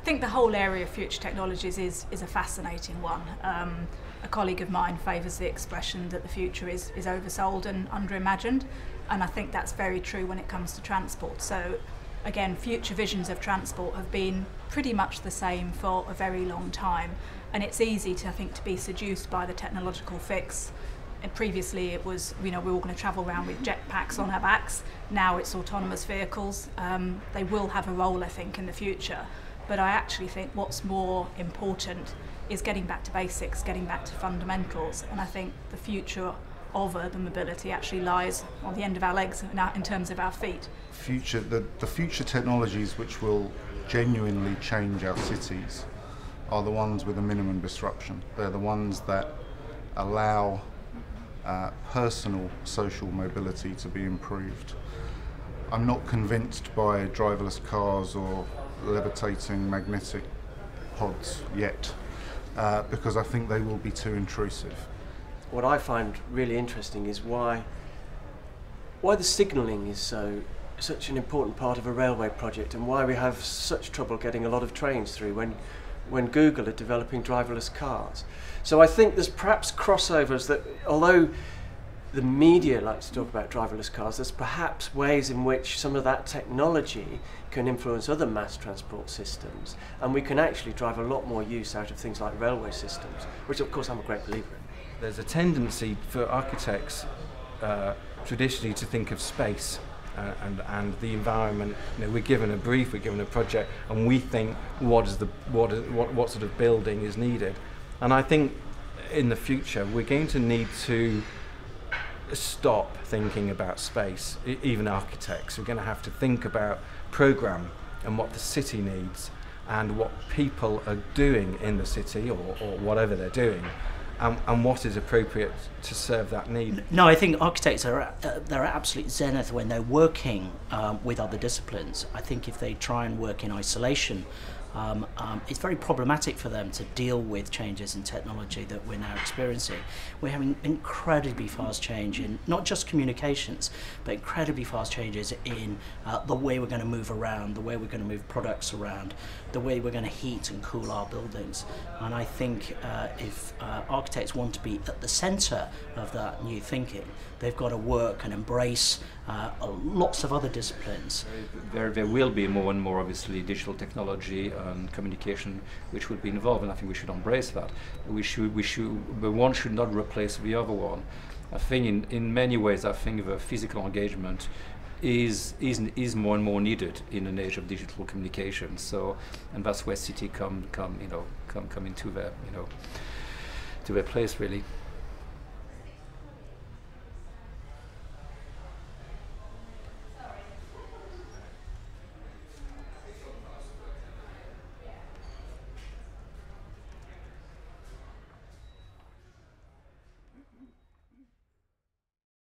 I think the whole area of future technologies is a fascinating one. A colleague of mine favours the expression that the future is oversold and underimagined, and I think that's very true when it comes to transport. So again, future visions of transport have been pretty much the same for a very long time, and it's easy to, I think, to be seduced by the technological fix. And previously it was, you know, we were all going to travel around with jetpacks on our backs. Now it's autonomous vehicles. They will have a role, I think, in the future. But I actually think what's more important is getting back to basics, getting back to fundamentals. And I think the future of urban mobility actually lies on the end of our legs in terms of our feet. The future technologies which will genuinely change our cities are the ones with a minimum disruption. They're the ones that allow personal social mobility to be improved. I'm not convinced by driverless cars or levitating magnetic pods yet, because I think they will be too intrusive. What I find really interesting is why the signalling is such an important part of a railway project, and why we have such trouble getting a lot of trains through when Google are developing driverless cars. So I think there's perhaps crossovers that, although the media likes to talk about driverless cars, there's perhaps ways in which some of that technology can influence other mass transport systems, and we can actually drive a lot more use out of things like railway systems, which of course I'm a great believer in. There's a tendency for architects traditionally to think of space and the environment. You know, we're given a brief, we're given a project, and we think what sort of building is needed. And I think in the future we're going to need to stop thinking about space. Even architects, we're going to have to think about programme and what the city needs and what people are doing in the city or whatever they're doing, and what is appropriate to serve that need. No, I think architects are they're at absolute zenith when they're working with other disciplines. I think if they try and work in isolation, it's very problematic for them to deal with changes in technology that we're now experiencing. We're having incredibly fast change in not just communications, but incredibly fast changes in the way we're going to move around, the way we're going to move products around, the way we're going to heat and cool our buildings. And I think if architects want to be at the centre of that new thinking, they've got to work and embrace lots of other disciplines. There will be more and more, obviously, digital technology and communication which would be involved, and I think we should embrace that. But one should not replace the other one. I think in many ways, I think the physical engagement is more and more needed in an age of digital communication. So, and that's where city come into their to their place, really.